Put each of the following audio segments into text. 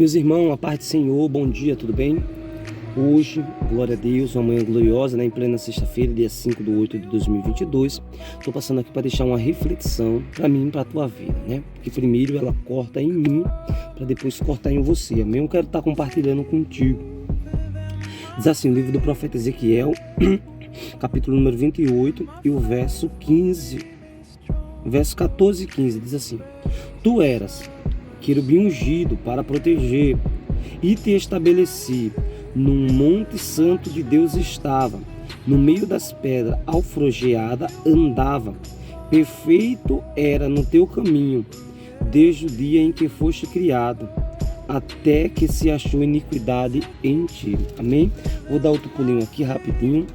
Meus irmãos, a paz do Senhor, bom dia, tudo bem? Hoje, glória a Deus, uma manhã gloriosa, em plena sexta-feira, dia 5/8/2022. Estou passando aqui para deixar uma reflexão para mim e para a tua vida, né? Porque primeiro ela corta em mim, para depois cortar em você. Amém? Eu quero estar compartilhando contigo. Diz assim, o livro do profeta Ezequiel, capítulo número 28 e o verso 15, verso 14 e 15, diz assim: Tu eras querubim ungido para proteger, e te estabeleci num monte santo de Deus estava, no meio das pedras alfrogeada andava, perfeito era no teu caminho, desde o dia em que foste criado, até que se achou iniquidade em ti. Amém? Vou dar outro pulinho aqui rapidinho.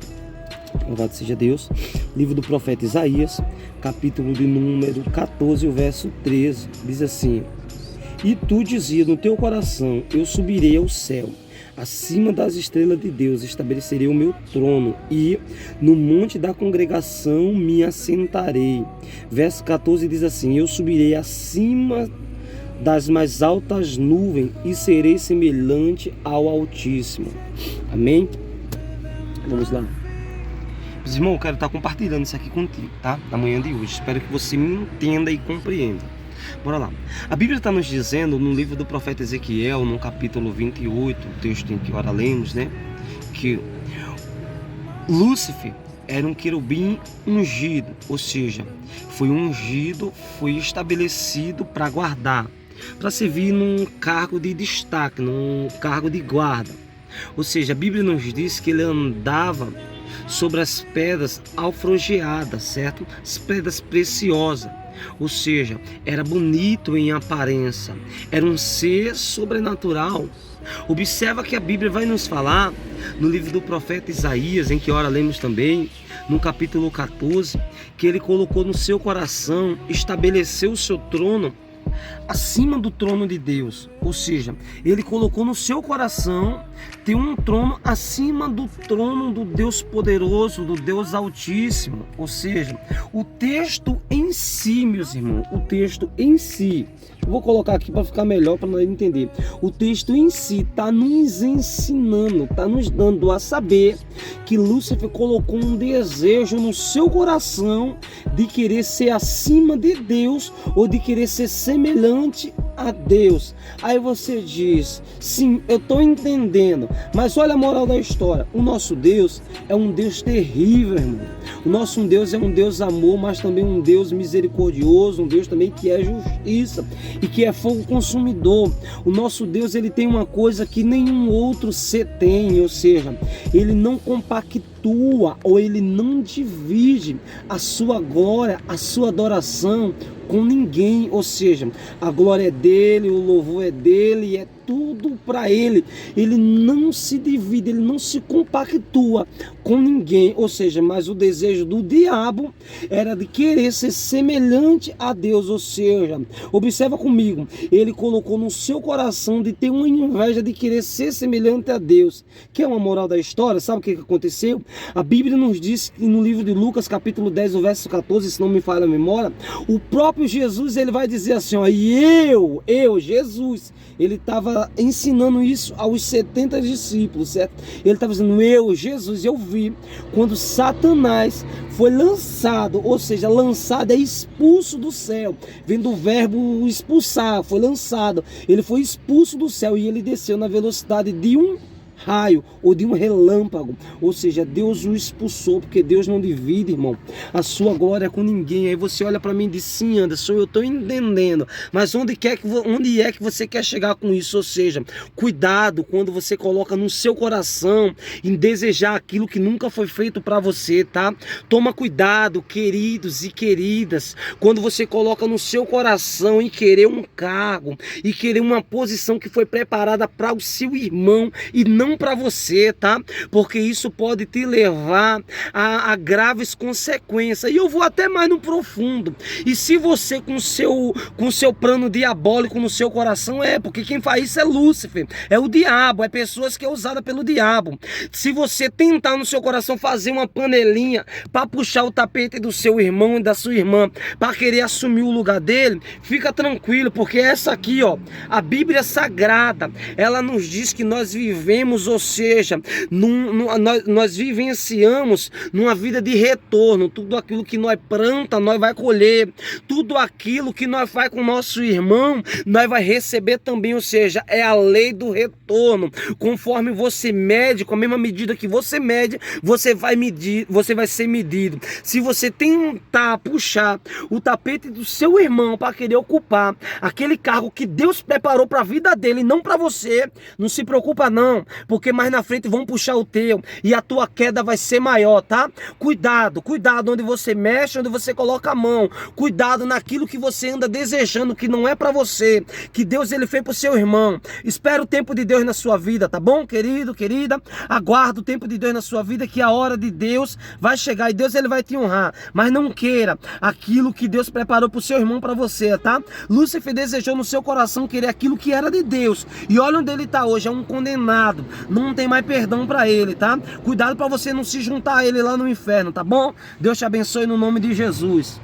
Louvado seja Deus. Livro do profeta Isaías, capítulo de número 14, o verso 13, diz assim: E tu dizia no teu coração, eu subirei ao céu, acima das estrelas de Deus estabelecerei o meu trono, e no monte da congregação me assentarei. Verso 14 diz assim: Eu subirei acima das mais altas nuvens e serei semelhante ao Altíssimo. Amém? Vamos lá. Meus irmãos, eu quero estar compartilhando isso aqui contigo, tá? Na manhã de hoje. Espero que você me entenda e compreenda. Bora lá. A Bíblia está nos dizendo no livro do profeta Ezequiel, no capítulo 28, o texto em que ora lemos, né? Que Lúcifer era um querubim ungido, ou seja, foi ungido, foi estabelecido para guardar, para servir num cargo de destaque, num cargo de guarda. Ou seja, a Bíblia nos diz que ele andava sobre as pedras alfrogeadas, certo? As pedras preciosas. Ou seja, era bonito em aparência, era um ser sobrenatural. Observa que a Bíblia vai nos falar no livro do profeta Isaías, em que ora lemos também, no capítulo 14, que ele colocou no seu coração, estabeleceu o seu trono acima do trono de Deus. Ou seja, ele colocou no seu coração ter um trono acima do trono do Deus poderoso, do Deus altíssimo. Ou seja, o texto em si, meus irmãos, o texto em si, eu vou colocar aqui para ficar melhor para nós entender. O texto em si está nos ensinando, está nos dando a saber que Lúcifer colocou um desejo no seu coração de querer ser acima de Deus ou de querer ser semelhante a Deus. Aí você diz, sim, eu estou entendendo, mas olha a moral da história. O nosso Deus é um Deus terrível, irmão. O nosso Deus é um Deus amor, mas também um Deus misericordioso, um Deus também que é justiça e que é fogo consumidor. O nosso Deus, ele tem uma coisa que nenhum outro ser tem, ou seja, ele não compactua ou ele não divide a sua glória, a sua adoração com ninguém. Ou seja, a glória é dele, o louvor é dele, é tudo para ele. Ele não se divide, ele não se compactua com ninguém. Ou seja, mas o desejo do diabo era de querer ser semelhante a Deus. Ou seja, observa comigo, ele colocou no seu coração de ter uma inveja de querer ser semelhante a Deus. Que é uma moral da história. Sabe o que aconteceu? A Bíblia nos diz que no livro de Lucas, capítulo 10, o verso 14, se não me falha a memória, o próprio Jesus, ele vai dizer assim, ó, e Jesus, ele estava ensinando isso aos 70 discípulos, certo? Ele estava dizendo, Jesus, eu vi quando Satanás foi lançado, ou seja, lançado é expulso do céu, vem do verbo expulsar, foi lançado, ele foi expulso do céu e ele desceu na velocidade de um raio ou de um relâmpago. Ou seja, Deus o expulsou, porque Deus não divide, irmão, a sua glória com ninguém. Aí você olha para mim e diz, sim, Anderson, eu estou entendendo, mas onde é que você quer chegar com isso? Ou seja, cuidado quando você coloca no seu coração em desejar aquilo que nunca foi feito para você, tá? Toma cuidado, queridos e queridas, quando você coloca no seu coração em querer um cargo e querer uma posição que foi preparada para o seu irmão e não não para você, tá? Porque isso pode te levar a graves consequências. E eu vou até mais no profundo. E se você com seu plano diabólico no seu coração, porque quem faz isso é Lúcifer, é o diabo, é pessoas que é usada pelo diabo. Se você tentar no seu coração fazer uma panelinha para puxar o tapete do seu irmão e da sua irmã, para querer assumir o lugar dele, fica tranquilo, porque essa aqui, ó, a Bíblia Sagrada, ela nos diz que nós vivemos, ou seja, nós vivenciamos numa vida de retorno. Tudo aquilo que nós planta, nós vai colher. Tudo aquilo que nós faz com o nosso irmão, nós vai receber também, ou seja, é a lei do retorno. Conforme você mede, com a mesma medida que você mede, você vai medir, você vai ser medido. Se você tentar puxar o tapete do seu irmão para querer ocupar aquele cargo que Deus preparou para a vida dele, não para você, não se preocupa não, porque mais na frente vão puxar o teu e a tua queda vai ser maior, tá? Cuidado, cuidado onde você mexe, onde você coloca a mão. Cuidado naquilo que você anda desejando, que não é para você, que Deus ele fez para o seu irmão. Espera o tempo de Deus na sua vida, tá bom, querido, querida? Aguarda o tempo de Deus na sua vida, que a hora de Deus vai chegar e Deus ele vai te honrar. Mas não queira aquilo que Deus preparou para o seu irmão, para você, tá? Lúcifer desejou no seu coração querer aquilo que era de Deus. E olha onde ele está hoje, é um condenado. Não tem mais perdão para ele, tá? Cuidado para você não se juntar a ele lá no inferno, tá bom? Deus te abençoe no nome de Jesus.